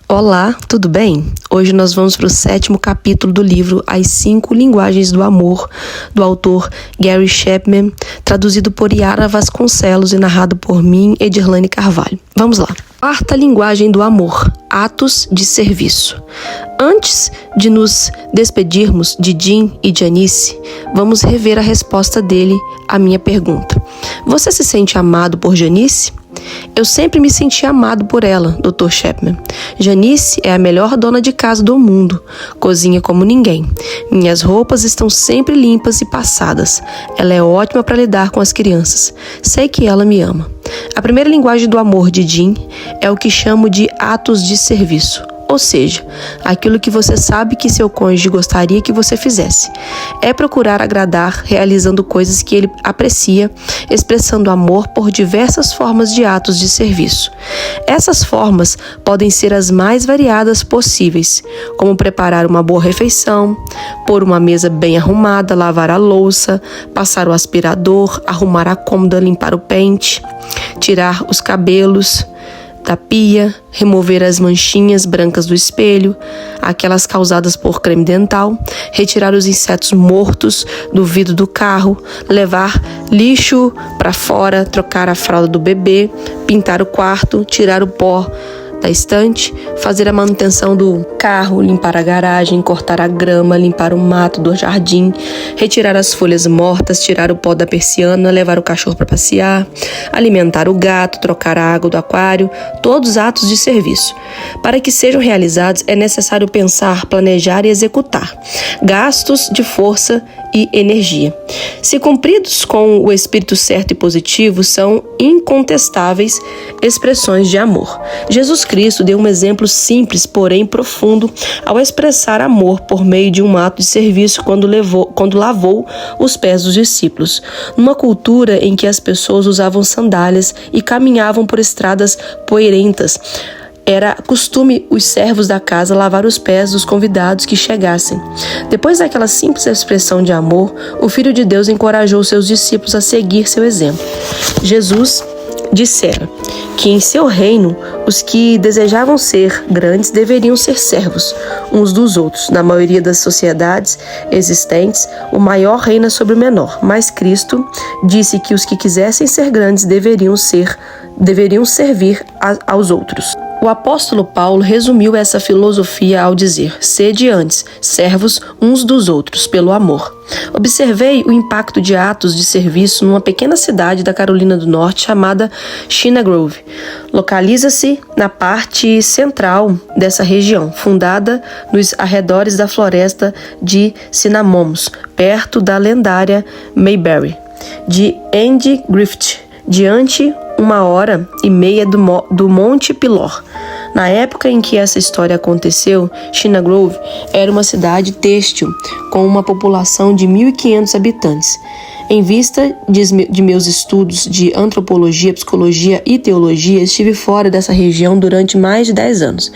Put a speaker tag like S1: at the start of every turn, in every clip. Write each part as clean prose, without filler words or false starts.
S1: Olá, tudo bem? Hoje nós vamos para o 7º capítulo do livro As 5 Linguagens do Amor, do autor Gary Chapman, traduzido por Yara Vasconcelos e narrado por mim, Edirlane Carvalho. Vamos lá. Quarta linguagem do amor, atos de serviço. Antes de nos despedirmos de Jim e Janice, vamos rever a resposta dele à minha pergunta. Você se sente amado por Janice? Eu sempre me senti amado por ela, Dr. Chapman. Janice é a melhor dona de casa do mundo. Cozinha como ninguém. Minhas roupas estão sempre limpas e passadas. Ela é ótima para lidar com as crianças. Sei que ela me ama. A primeira linguagem do amor de Jim é o que chamo de atos de serviço. Ou seja, aquilo que você sabe que seu cônjuge gostaria que você fizesse. É procurar agradar, realizando coisas que ele aprecia, expressando amor por diversas formas de atos de serviço. Essas formas podem ser as mais variadas possíveis, como preparar uma boa refeição, pôr uma mesa bem arrumada, lavar a louça, passar o aspirador, arrumar a cômoda, limpar o pente, tirar os cabelos da pia, remover as manchinhas brancas do espelho, aquelas causadas por creme dental, retirar os insetos mortos do vidro do carro, levar lixo para fora, trocar a fralda do bebê, pintar o quarto, tirar o pó da estante, fazer a manutenção do carro, limpar a garagem, cortar a grama, limpar o mato do jardim, retirar as folhas mortas, tirar o pó da persiana, levar o cachorro para passear, alimentar o gato, trocar a água do aquário, todos atos de serviço. Para que sejam realizados é necessário pensar, planejar e executar. Gastos de força e energia. Se cumpridos com o espírito certo e positivo, são incontestáveis expressões de amor. Jesus Cristo deu um exemplo simples, porém profundo, ao expressar amor por meio de um ato de serviço quando lavou os pés dos discípulos. Numa cultura em que as pessoas usavam sandálias e caminhavam por estradas poeirentas, era costume os servos da casa lavar os pés dos convidados que chegassem. Depois daquela simples expressão de amor, o Filho de Deus encorajou seus discípulos a seguir seu exemplo. Jesus dissera que em seu reino os que desejavam ser grandes deveriam ser servos uns dos outros. Na maioria das sociedades existentes, o maior reina sobre o menor, mas Cristo disse que os que quisessem ser grandes deveriam servir aos outros. O apóstolo Paulo resumiu essa filosofia ao dizer: sede antes servos uns dos outros pelo amor. Observei o impacto de atos de serviço numa pequena cidade da Carolina do Norte chamada China Grove. Localiza-se na parte central dessa região, fundada nos arredores da floresta de Cinnamomos, perto da lendária Mayberry, de Andy Griffith, diante 1h30 do Monte Pilor. Na época em que essa história aconteceu, China Grove era uma cidade têxtil com uma população de 1.500 habitantes. Em vista de meus estudos de antropologia, psicologia e teologia, estive fora dessa região durante mais de 10 anos.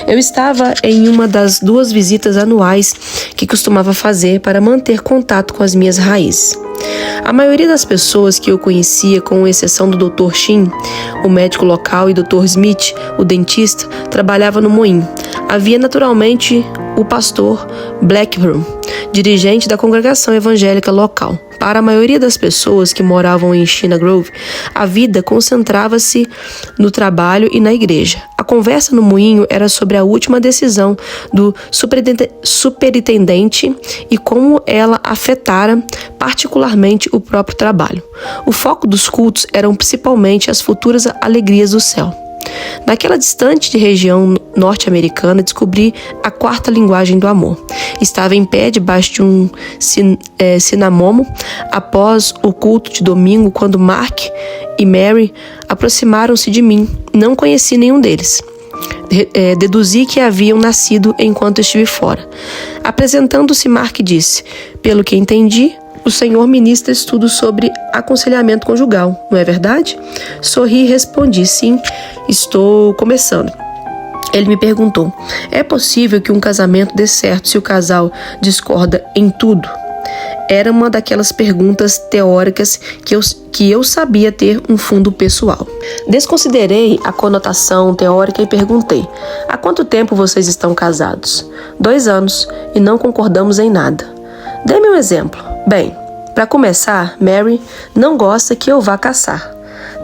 S1: Eu estava em uma das 2 visitas anuais que costumava fazer para manter contato com as minhas raízes. A maioria das pessoas que eu conhecia, com exceção do Dr. Shin, o médico local, e Dr. Smith, o dentista, trabalhava no moinho. Havia naturalmente o pastor Blackburn, dirigente da congregação evangélica local. Para a maioria das pessoas que moravam em China Grove, a vida concentrava-se no trabalho e na igreja. A conversa no moinho era sobre a última decisão do superintendente e como ela afetara particularmente o próprio trabalho. O foco dos cultos eram principalmente as futuras alegrias do céu. Naquela distante região norte-americana, descobri a 4ª linguagem do amor. Estava em pé debaixo de um cinamomo após o culto de domingo, quando Mark e Mary aproximaram-se de mim. Não conheci nenhum deles. Deduzi que haviam nascido enquanto estive fora. Apresentando-se, Mark disse: pelo que entendi, o senhor ministra estudos sobre aconselhamento conjugal, não é verdade? Sorri e respondi: sim, estou começando. Ele me perguntou: é possível que um casamento dê certo se o casal discorda em tudo? Era uma daquelas perguntas teóricas que eu sabia ter um fundo pessoal. Desconsiderei a conotação teórica e perguntei: há quanto tempo vocês estão casados? 2 anos, e não concordamos em nada. Dê-me um exemplo. Bem, para começar, Mary não gosta que eu vá caçar.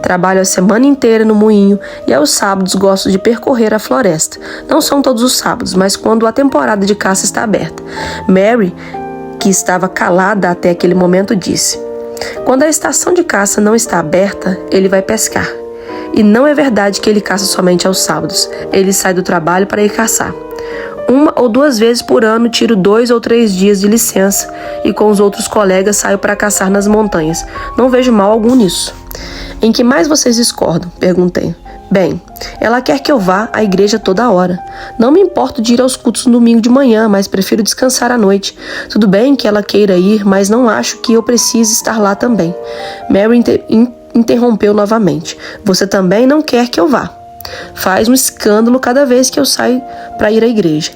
S1: Trabalho a semana inteira no moinho e aos sábados gosto de percorrer a floresta. Não são todos os sábados, mas quando a temporada de caça está aberta. Mary, que estava calada até aquele momento, disse: quando a estação de caça não está aberta, ele vai pescar. E não é verdade que ele caça somente aos sábados. Ele sai do trabalho para ir caçar. 1 ou 2 vezes por ano tiro 2 ou 3 dias de licença e com os outros colegas saio para caçar nas montanhas. Não vejo mal algum nisso. Em que mais vocês discordam? Perguntei. Bem, ela quer que eu vá à igreja toda hora. Não me importo de ir aos cultos no domingo de manhã, mas prefiro descansar à noite. Tudo bem que ela queira ir, mas não acho que eu precise estar lá também. Mary interrompeu novamente. Você também não quer que eu vá. Faz um escândalo cada vez que eu saio para ir à igreja.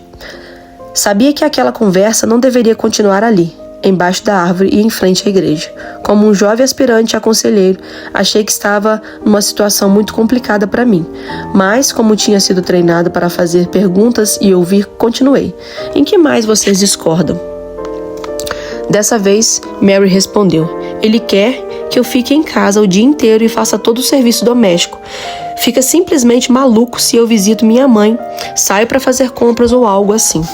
S1: Sabia que aquela conversa não deveria continuar ali, embaixo da árvore e em frente à igreja. Como um jovem aspirante a conselheiro, achei que estava numa situação muito complicada para mim. Mas, como tinha sido treinado para fazer perguntas e ouvir, continuei. Em que mais vocês discordam? Dessa vez, Mary respondeu. Ele quer que eu fique em casa o dia inteiro e faça todo o serviço doméstico. Fica simplesmente maluco se eu visito minha mãe, saio para fazer compras ou algo assim.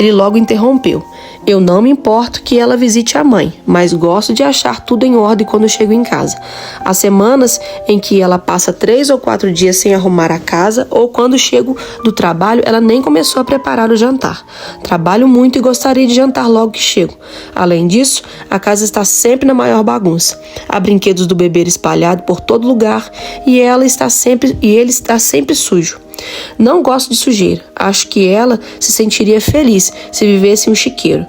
S1: Ele logo interrompeu. Eu não me importo que ela visite a mãe, mas gosto de achar tudo em ordem quando chego em casa. Há semanas em que ela passa 3 ou 4 dias sem arrumar a casa, ou quando chego do trabalho, ela nem começou a preparar o jantar. Trabalho muito e gostaria de jantar logo que chego. Além disso, a casa está sempre na maior bagunça. Há brinquedos do bebê espalhados por todo lugar e ele está sempre sujo. Não gosto de sujeira. Acho que ela se sentiria feliz se vivesse em um chiqueiro.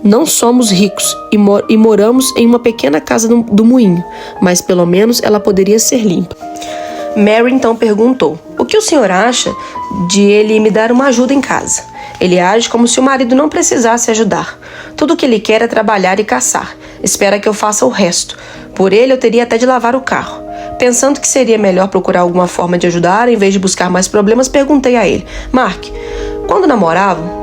S1: Não somos ricos e moramos em uma pequena casa do moinho, mas pelo menos ela poderia ser limpa. Mary então perguntou: o que o senhor acha de ele me dar uma ajuda em casa? Ele age como se o marido não precisasse ajudar. Tudo o que ele quer é trabalhar e caçar. Espera que eu faça o resto. Por ele eu teria até de lavar o carro. Pensando que seria melhor procurar alguma forma de ajudar em vez de buscar mais problemas, perguntei a ele: Mark, quando namoravam,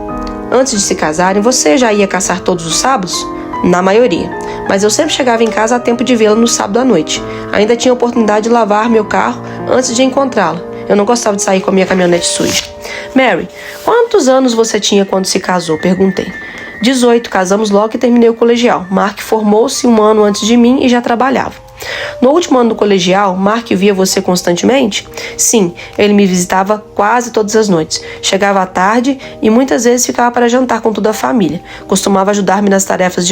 S1: antes de se casarem, você já ia caçar todos os sábados? Na maioria. Mas eu sempre chegava em casa a tempo de vê-la no sábado à noite. Ainda tinha oportunidade de lavar meu carro antes de encontrá-la. Eu não gostava de sair com a minha caminhonete suja. Mary, quantos anos você tinha quando se casou? Perguntei. 18, casamos logo que terminei o colegial. Mark formou-se 1 ano antes de mim e já trabalhava. No último ano do colegial, Mark via você constantemente? Sim, ele me visitava quase todas as noites. Chegava à tarde e muitas vezes ficava para jantar com toda a família. Costumava ajudar-me nas tarefas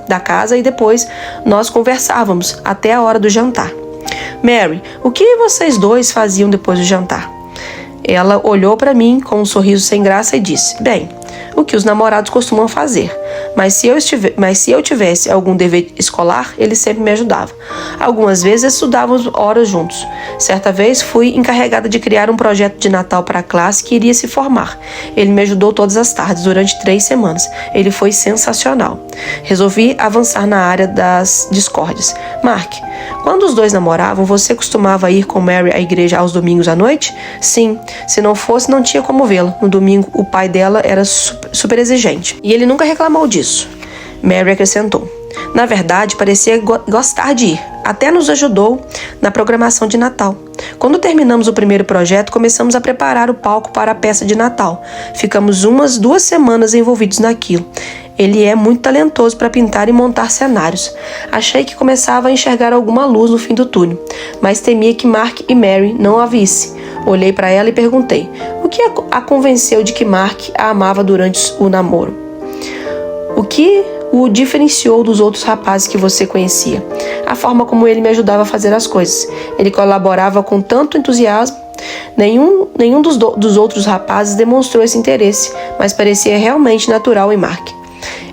S1: da casa e depois nós conversávamos até a hora do jantar. Mary, o que vocês dois faziam depois do jantar? Ela olhou para mim com um sorriso sem graça e disse: bem, o que os namorados costumam fazer. Mas se eu tivesse algum dever escolar, ele sempre me ajudava. Algumas vezes estudávamos horas juntos. Certa vez fui encarregada de criar um projeto de Natal para a classe que iria se formar. Ele me ajudou todas as tardes durante 3 semanas. Ele foi sensacional. Resolvi avançar na área das discórdias. Mark, quando os dois namoravam, você costumava ir com Mary à igreja aos domingos à noite? Sim. Se não fosse, não tinha como vê-la. No domingo, o pai dela era super exigente. E ele nunca reclamou disso. Mary acrescentou. Na verdade, parecia gostar de ir. Até nos ajudou na programação de Natal. Quando terminamos o primeiro projeto, começamos a preparar o palco para a peça de Natal. Ficamos 2 semanas envolvidos naquilo. Ele é muito talentoso para pintar e montar cenários. Achei que começava a enxergar alguma luz no fim do túnel, mas temia que Mark e Mary não a vissem. Olhei para ela e perguntei: o que a convenceu de que Mark a amava durante o namoro? O que o diferenciou dos outros rapazes que você conhecia? A forma como ele me ajudava a fazer as coisas. Ele colaborava com tanto entusiasmo. Nenhum dos outros rapazes demonstrou esse interesse, mas parecia realmente natural em Mark.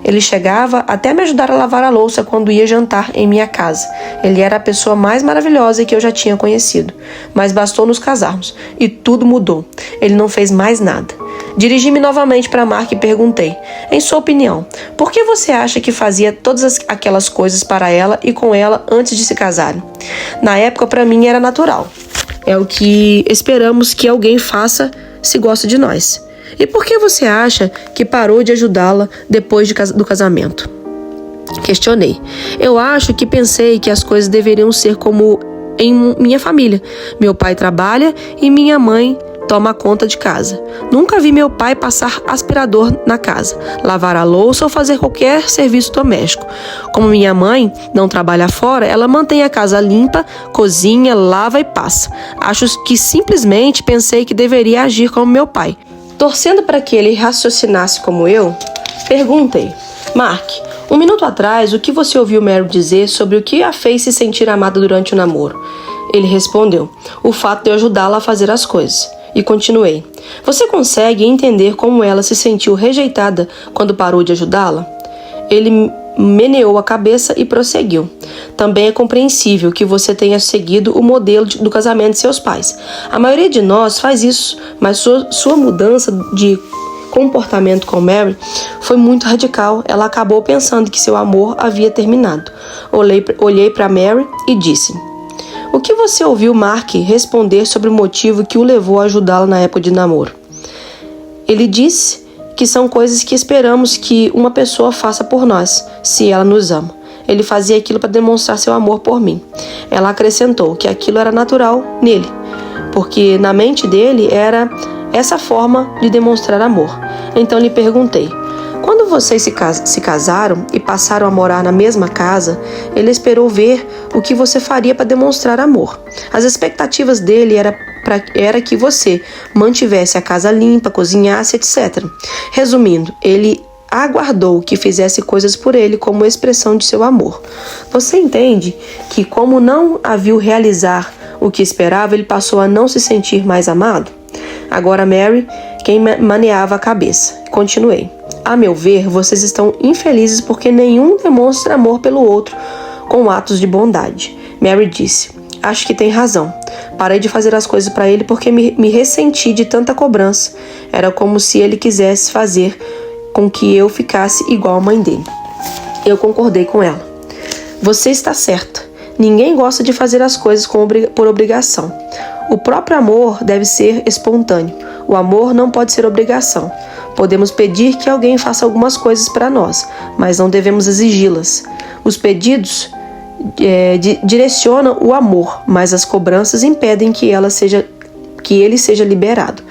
S1: Ele chegava até me ajudar a lavar a louça quando ia jantar em minha casa. Ele era a pessoa mais maravilhosa que eu já tinha conhecido. Mas bastou nos casarmos e tudo mudou. Ele não fez mais nada. Dirigi-me novamente para Mark e perguntei: em sua opinião, por que você acha que fazia todas aquelas coisas para ela e com ela antes de se casarem? Na época, para mim, era natural. É o que esperamos que alguém faça se gosta de nós. E por que você acha que parou de ajudá-la depois do casamento? Questionei. Eu acho que pensei que as coisas deveriam ser como em minha família. Meu pai trabalha e minha mãe toma conta de casa. Nunca vi meu pai passar aspirador na casa, lavar a louça ou fazer qualquer serviço doméstico. Como minha mãe não trabalha fora, ela mantém a casa limpa, cozinha, lava e passa. Acho que simplesmente pensei que deveria agir como meu pai. Torcendo para que ele raciocinasse como eu, perguntei: Mark, um minuto atrás, o que você ouviu Mary dizer sobre o que a fez se sentir amada durante o namoro? Ele respondeu: o fato de eu ajudá-la a fazer as coisas. E continuei: você consegue entender como ela se sentiu rejeitada quando parou de ajudá-la? Ele meneou a cabeça e prosseguiu: também é compreensível que você tenha seguido o modelo do casamento de seus pais. A maioria de nós faz isso, mas sua mudança de comportamento com Mary foi muito radical. Ela acabou pensando que seu amor havia terminado. Olhei para Mary e disse: o que você ouviu Mark responder sobre o motivo que o levou a ajudá-la na época de namoro? Ele disse que são coisas que esperamos que uma pessoa faça por nós, se ela nos ama. Ele fazia aquilo para demonstrar seu amor por mim. Ela acrescentou que aquilo era natural nele, porque na mente dele era essa forma de demonstrar amor. Então lhe perguntei: quando vocês se casaram e passaram a morar na mesma casa, ele esperou ver o que você faria para demonstrar amor. As expectativas dele era que você mantivesse a casa limpa, cozinhasse, etc. Resumindo, ele aguardou que fizesse coisas por ele como expressão de seu amor. Você entende que, como não a viu realizar o que esperava, ele passou a não se sentir mais amado? Agora Mary, quem maneava a cabeça. Continuei: a meu ver, vocês estão infelizes porque nenhum demonstra amor pelo outro com atos de bondade. Mary disse: acho que tem razão. Parei de fazer as coisas para ele porque me ressenti de tanta cobrança. Era como se ele quisesse fazer com que eu ficasse igual à mãe dele. Eu concordei com ela. Você está certa. Ninguém gosta de fazer as coisas por obrigação. O próprio amor deve ser espontâneo. O amor não pode ser obrigação. Podemos pedir que alguém faça algumas coisas para nós, mas não devemos exigi-las. Os pedidos direcionam o amor, mas as cobranças impedem que ele seja liberado.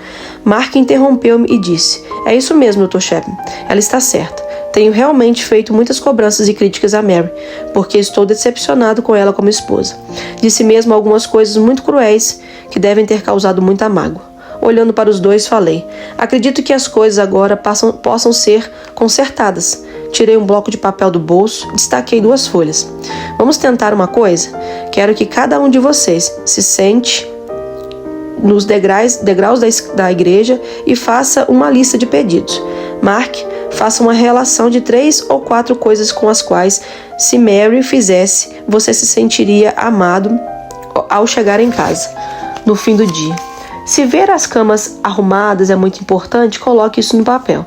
S1: Mark interrompeu-me e disse: é isso mesmo, Dr. Chapman. Ela está certa. Tenho realmente feito muitas cobranças e críticas a Mary, porque estou decepcionado com ela como esposa. Disse mesmo algumas coisas muito cruéis que devem ter causado muita mágoa. Olhando para os dois, falei: acredito que as coisas agora possam ser consertadas. Tirei um bloco de papel do bolso e destaquei 2 folhas. Vamos tentar uma coisa? Quero que cada um de vocês se sente nos degraus da igreja e faça uma lista de pedidos. Mark, faça uma relação de 3 ou 4 coisas com as quais, se Mary fizesse, você se sentiria amado ao chegar em casa, no fim do dia. Se ver as camas arrumadas é muito importante, coloque isso no papel.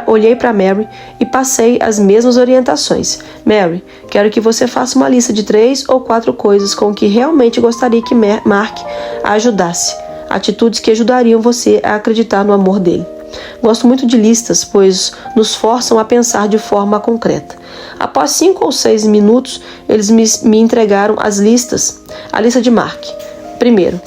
S1: Olhei para Mary e passei as mesmas orientações. Mary, quero que você faça uma lista de 3 ou 4 coisas com que realmente gostaria que Mark a ajudasse. Atitudes que ajudariam você a acreditar no amor dele. Gosto muito de listas, pois nos forçam a pensar de forma concreta. Após 5 ou 6 minutos, eles me entregaram as listas. A lista de Mark. Primeiro,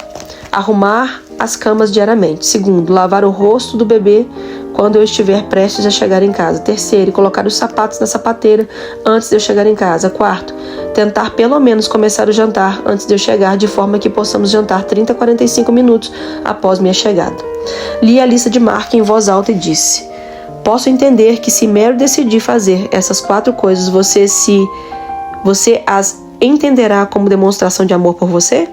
S1: arrumar as camas diariamente. Segundo, lavar o rosto do bebê quando eu estiver prestes a chegar em casa. Terceiro, colocar os sapatos na sapateira antes de eu chegar em casa. Quarto, tentar pelo menos começar o jantar antes de eu chegar, de forma que possamos jantar 30 a 45 minutos após minha chegada. Li a lista de Mark em voz alta e disse: posso entender que se Mary decidir fazer essas 4 coisas, você as entenderá como demonstração de amor por você?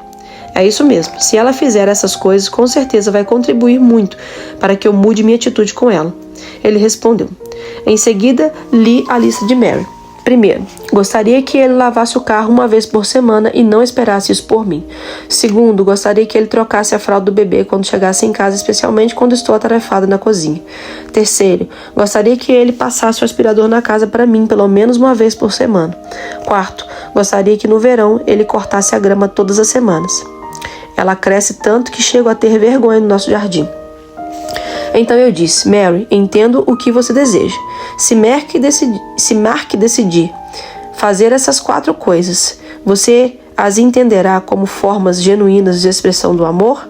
S1: É isso mesmo. Se ela fizer essas coisas, com certeza vai contribuir muito para que eu mude minha atitude com ela. Ele respondeu. Em seguida, li a lista de Mary. Primeiro, gostaria que ele lavasse o carro uma vez por semana e não esperasse isso por mim. Segundo, gostaria que ele trocasse a fralda do bebê quando chegasse em casa, especialmente quando estou atarefada na cozinha. Terceiro, gostaria que ele passasse o aspirador na casa para mim pelo menos uma vez por semana. Quarto, gostaria que no verão ele cortasse a grama todas as semanas. Ela cresce tanto que chego a ter vergonha no nosso jardim. Então eu disse: Mary, entendo o que você deseja. Se Mark decidir fazer essas 4 coisas, você as entenderá como formas genuínas de expressão do amor?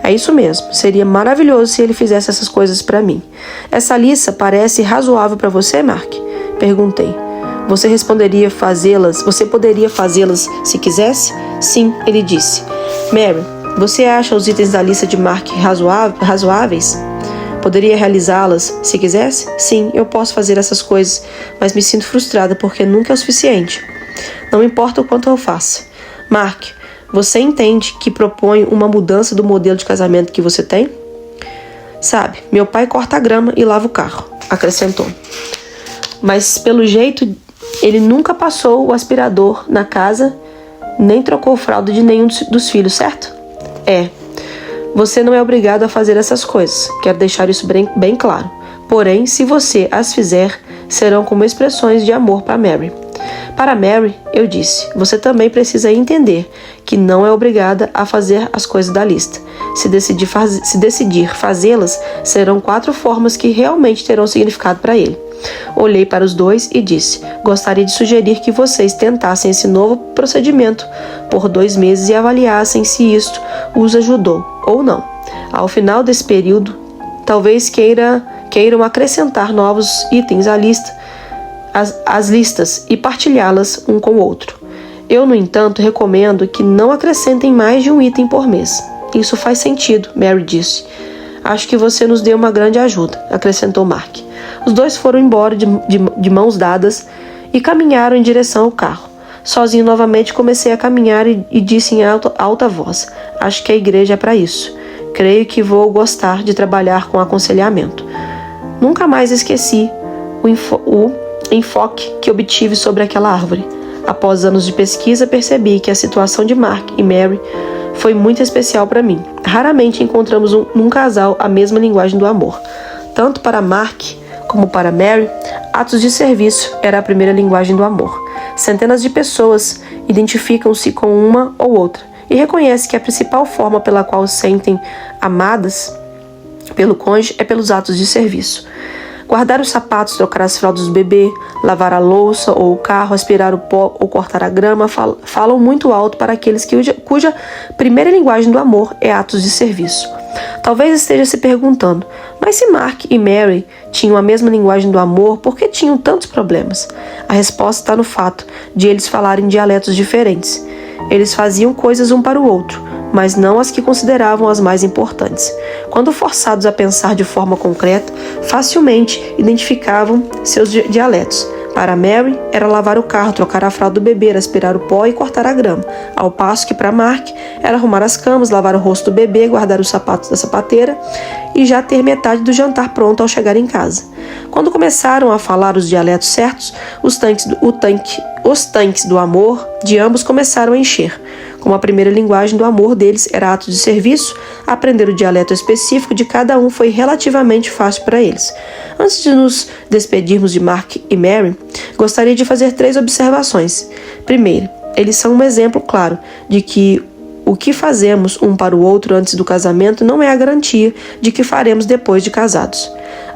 S1: É isso mesmo. Seria maravilhoso se ele fizesse essas coisas para mim. Essa lista parece razoável para você, Mark? Perguntei. Você poderia fazê-las se quisesse? Sim, ele disse. Mary, você acha os itens da lista de Mark razoáveis? Poderia realizá-las se quisesse? Sim, eu posso fazer essas coisas, mas me sinto frustrada porque nunca é o suficiente. Não importa o quanto eu faça. Mark, você entende que propõe uma mudança do modelo de casamento que você tem? Sabe, meu pai corta a grama e lava o carro, acrescentou. Mas, pelo jeito, ele nunca passou o aspirador na casa, nem trocou fralda de nenhum dos filhos, certo? É. Você não é obrigado a fazer essas coisas. Quero deixar isso bem claro. Porém, se você as fizer, serão como expressões de amor para Mary. Para Mary, eu disse, você também precisa entender que não é obrigada a fazer as coisas da lista. Se decidir fazê-las, serão 4 formas que realmente terão significado para ele. Olhei para os dois e disse, gostaria de sugerir que vocês tentassem esse novo procedimento por 2 meses e avaliassem se isto os ajudou ou não. Ao final desse período, talvez queiram acrescentar novos itens à lista, as listas e partilhá-las um com o outro. Eu, no entanto, recomendo que não acrescentem mais de um item por mês. Isso faz sentido, Mary disse. Acho que você nos deu uma grande ajuda, acrescentou Mark. Os dois foram embora de mãos dadas e caminharam em direção ao carro. Sozinho novamente comecei a caminhar e disse em alta voz, acho que a igreja é para isso. Creio que vou gostar de trabalhar com aconselhamento. Nunca mais esqueci o enfoque que obtive sobre aquela árvore. Após anos de pesquisa, percebi que a situação de Mark e Mary foi muito especial para mim. Raramente encontramos num casal a mesma linguagem do amor. Tanto para Mark como para Mary, atos de serviço era a primeira linguagem do amor. Centenas de pessoas identificam-se com uma ou outra e reconhecem que a principal forma pela qual se sentem amadas pelo cônjuge é pelos atos de serviço. Guardar os sapatos, trocar as fraldas do bebê, lavar a louça ou o carro, aspirar o pó ou cortar a grama falam muito alto para aqueles cuja primeira linguagem do amor é atos de serviço. Talvez esteja se perguntando, mas se Mark e Mary tinham a mesma linguagem do amor, por que tinham tantos problemas? A resposta está no fato de eles falarem dialetos diferentes. Eles faziam coisas um para o outro, mas não as que consideravam as mais importantes. Quando forçados a pensar de forma concreta, facilmente identificavam seus dialetos. Para Mary, era lavar o carro, trocar a fralda do bebê, aspirar o pó e cortar a grama. Ao passo que para Mark, era arrumar as camas, lavar o rosto do bebê, guardar os sapatos da sapateira e já ter metade do jantar pronto ao chegar em casa. Quando começaram a falar os dialetos certos, os tanques do amor de ambos começaram a encher. Como a primeira linguagem do amor deles era ato de serviço, aprender o dialeto específico de cada um foi relativamente fácil para eles. Antes de nos despedirmos de Mark e Mary, gostaria de fazer 3 observações. Primeiro, eles são um exemplo claro de que o que fazemos um para o outro antes do casamento não é a garantia de que faremos depois de casados.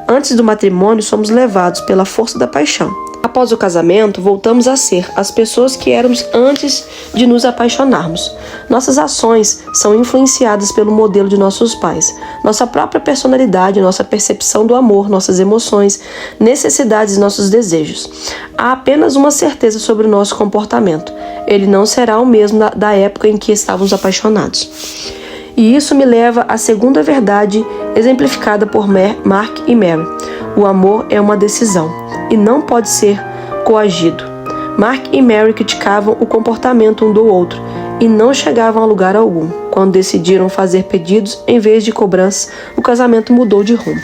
S1: Antes do matrimônio, somos levados pela força da paixão. Após o casamento, voltamos a ser as pessoas que éramos antes de nos apaixonarmos. Nossas ações são influenciadas pelo modelo de nossos pais. Nossa própria personalidade, nossa percepção do amor, nossas emoções, necessidades e nossos desejos. Há apenas uma certeza sobre o nosso comportamento. Ele não será o mesmo da época em que estávamos apaixonados. E isso me leva à segunda verdade exemplificada por Mark e Mary. O amor é uma decisão e não pode ser coagido. Mark e Mary criticavam o comportamento um do outro e não chegavam a lugar algum. Quando decidiram fazer pedidos em vez de cobranças, o casamento mudou de rumo.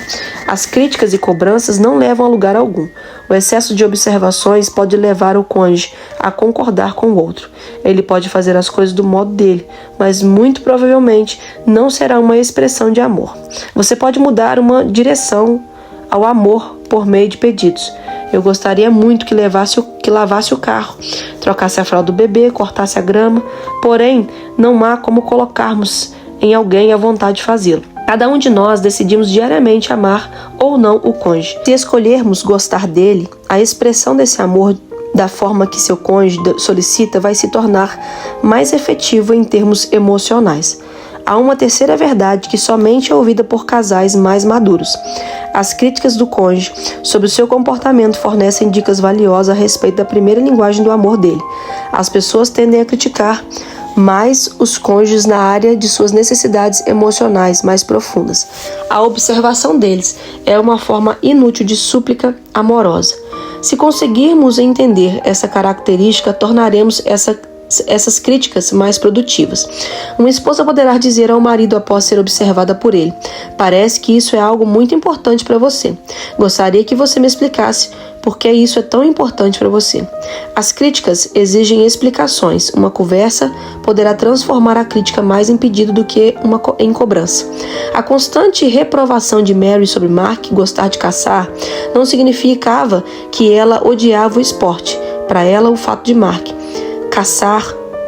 S1: As críticas e cobranças não levam a lugar algum. O excesso de observações pode levar o cônjuge a concordar com o outro. Ele pode fazer as coisas do modo dele, mas muito provavelmente não será uma expressão de amor. Você pode mudar uma direção ao amor por meio de pedidos. Eu gostaria muito que lavasse o carro, trocasse a fralda do bebê, cortasse a grama, porém não há como colocarmos em alguém a vontade de fazê-lo. Cada um de nós decidimos diariamente amar ou não o cônjuge. Se escolhermos gostar dele, a expressão desse amor da forma que seu cônjuge solicita vai se tornar mais efetiva em termos emocionais. Há uma terceira verdade que somente é ouvida por casais mais maduros. As críticas do cônjuge sobre o seu comportamento fornecem dicas valiosas a respeito da primeira linguagem do amor dele. As pessoas tendem a criticar mais os cônjuges na área de suas necessidades emocionais mais profundas. A observação deles é uma forma inútil de súplica amorosa. Se conseguirmos entender essa característica, tornaremos essas críticas mais produtivas. Uma esposa poderá dizer ao marido após ser observada por ele: parece que isso é algo muito importante para você. Gostaria que você me explicasse por que isso é tão importante para você. As críticas exigem explicações. Uma conversa poderá transformar a crítica mais em pedido do que em cobrança. A constante reprovação de Mary sobre Mark gostar de caçar não significava que ela odiava o esporte. Para ela, o fato de Mark caçar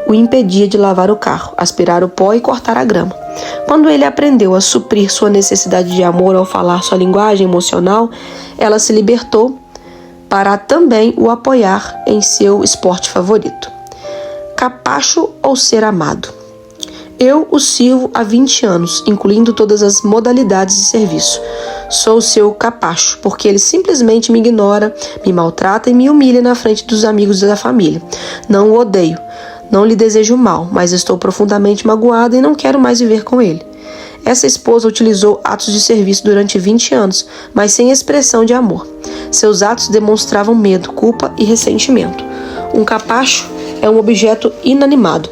S1: o impedia de lavar o carro, aspirar o pó e cortar a grama. Quando ele aprendeu a suprir sua necessidade de amor ao falar sua linguagem emocional, ela se libertou para também o apoiar em seu esporte favorito. Capacho ou ser amado? Eu o sirvo há 20 anos, incluindo todas as modalidades de serviço. Sou seu capacho, porque ele simplesmente me ignora, me maltrata e me humilha na frente dos amigos e da família. Não o odeio, não lhe desejo mal, mas estou profundamente magoada e não quero mais viver com ele. Essa esposa utilizou atos de serviço durante 20 anos, mas sem expressão de amor. Seus atos demonstravam medo, culpa e ressentimento. Um capacho é um objeto inanimado.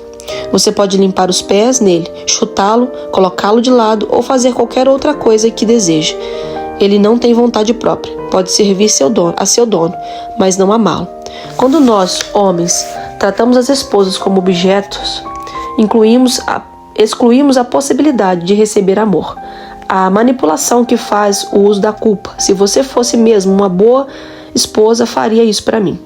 S1: Você pode limpar os pés nele, chutá-lo, colocá-lo de lado ou fazer qualquer outra coisa que deseje. Ele não tem vontade própria. Pode servir a seu dono, mas não amá-lo. Quando nós, homens, tratamos as esposas como objetos, excluímos a possibilidade de receber amor. A manipulação que faz o uso da culpa. Se você fosse mesmo uma boa esposa, faria isso para mim.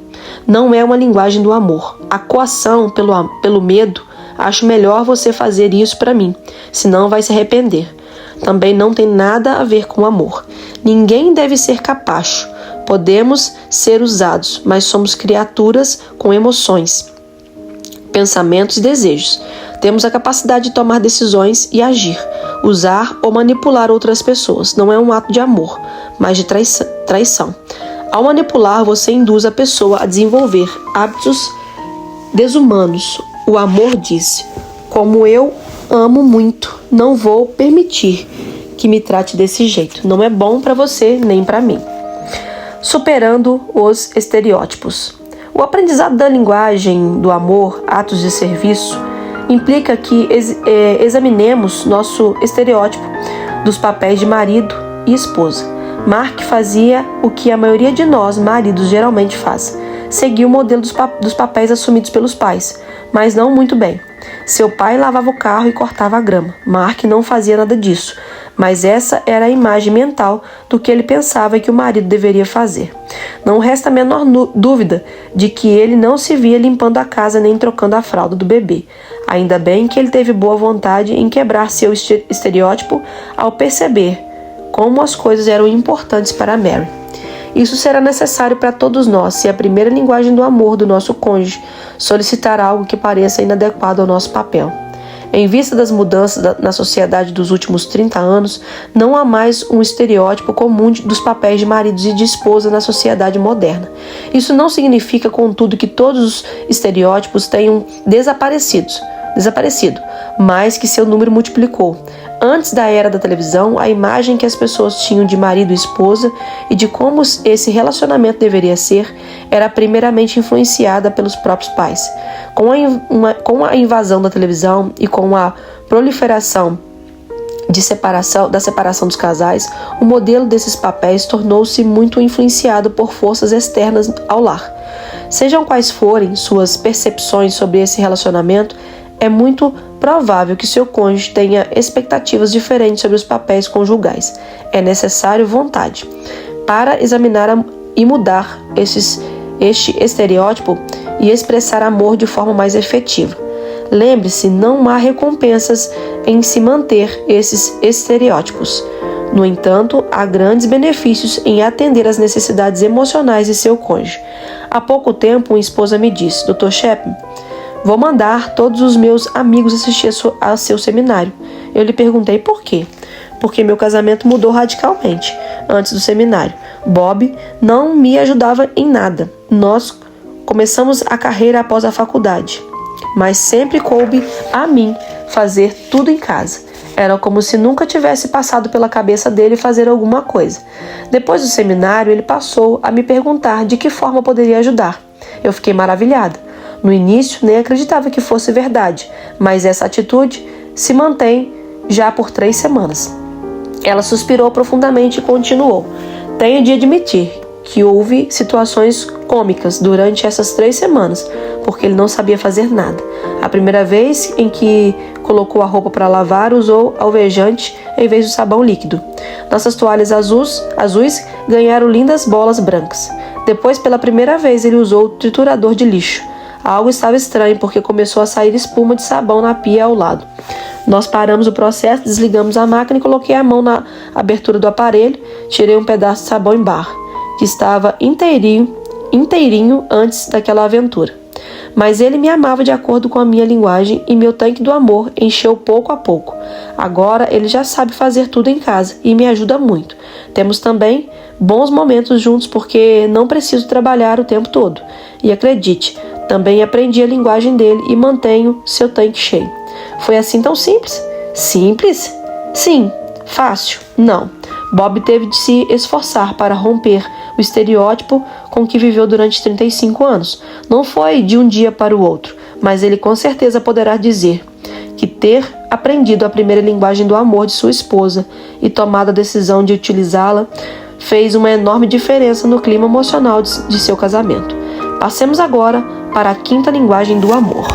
S1: Não é uma linguagem do amor. A coação pelo medo. Acho melhor você fazer isso para mim, senão vai se arrepender. Também não tem nada a ver com amor. Ninguém deve ser capacho. Podemos ser usados, mas somos criaturas com emoções, pensamentos e desejos. Temos a capacidade de tomar decisões e agir, usar ou manipular outras pessoas. Não é um ato de amor, mas de traição. Ao manipular, você induz a pessoa a desenvolver hábitos desumanos. O amor diz: como eu amo muito, não vou permitir que me trate desse jeito. Não é bom para você nem para mim. Superando os estereótipos. O aprendizado da linguagem do amor, atos de serviço, implica que examinemos nosso estereótipo dos papéis de marido e esposa. Mark fazia o que a maioria de nós, maridos, geralmente faz. Seguia o modelo dos papéis assumidos pelos pais, mas não muito bem. Seu pai lavava o carro e cortava a grama. Mark não fazia nada disso, mas essa era a imagem mental do que ele pensava que o marido deveria fazer. Não resta a menor dúvida de que ele não se via limpando a casa nem trocando a fralda do bebê. Ainda bem que ele teve boa vontade em quebrar seu estereótipo ao perceber como as coisas eram importantes para Mary. Isso será necessário para todos nós se a primeira linguagem do amor do nosso cônjuge solicitar algo que pareça inadequado ao nosso papel. Em vista das mudanças na sociedade dos últimos 30 anos, não há mais um estereótipo comum dos papéis de maridos e de esposa na sociedade moderna. Isso não significa, contudo, que todos os estereótipos tenham desaparecido, mas que seu número multiplicou. Antes da era da televisão, a imagem que as pessoas tinham de marido e esposa e de como esse relacionamento deveria ser era primeiramente influenciada pelos próprios pais. Com a invasão da televisão e com a proliferação da separação dos casais, o modelo desses papéis tornou-se muito influenciado por forças externas ao lar. Sejam quais forem suas percepções sobre esse relacionamento, é muito provável que seu cônjuge tenha expectativas diferentes sobre os papéis conjugais. É necessário vontade para examinar e mudar este estereótipo e expressar amor de forma mais efetiva. Lembre-se, não há recompensas em se manter esses estereótipos. No entanto, há grandes benefícios em atender às necessidades emocionais de seu cônjuge. Há pouco tempo, uma esposa me disse: Dr. Chapman, vou mandar todos os meus amigos assistir ao seu seminário. Eu lhe perguntei por quê. Porque meu casamento mudou radicalmente antes do seminário. Bob não me ajudava em nada. Nós começamos a carreira após a faculdade, mas sempre coube a mim fazer tudo em casa. Era como se nunca tivesse passado pela cabeça dele fazer alguma coisa. Depois do seminário, ele passou a me perguntar de que forma poderia ajudar. Eu fiquei maravilhada. No início, nem acreditava que fosse verdade, mas essa atitude se mantém já por 3 semanas. Ela suspirou profundamente e continuou: tenho de admitir que houve situações cômicas durante essas 3 semanas, porque ele não sabia fazer nada. A primeira vez em que colocou a roupa para lavar, usou alvejante em vez do sabão líquido. Nossas toalhas azuis ganharam lindas bolas brancas. Depois, pela primeira vez, ele usou o triturador de lixo. Algo estava estranho, porque começou a sair espuma de sabão na pia ao lado. Nós paramos o processo, desligamos a máquina e coloquei a mão na abertura do aparelho, tirei um pedaço de sabão em barra, que estava inteirinho antes daquela aventura. Mas ele me amava de acordo com a minha linguagem e meu tanque do amor encheu pouco a pouco. Agora ele já sabe fazer tudo em casa e me ajuda muito. Temos também bons momentos juntos porque não preciso trabalhar o tempo todo. E acredite, também aprendi a linguagem dele e mantenho seu tanque cheio. Foi assim tão simples? Simples? Sim. Fácil? Não. Bob teve de se esforçar para romper o estereótipo com que viveu durante 35 anos. Não foi de um dia para o outro, mas ele com certeza poderá dizer que ter aprendido a primeira linguagem do amor de sua esposa e tomado a decisão de utilizá-la fez uma enorme diferença no clima emocional de seu casamento. Passemos agora para a 5ª linguagem do amor.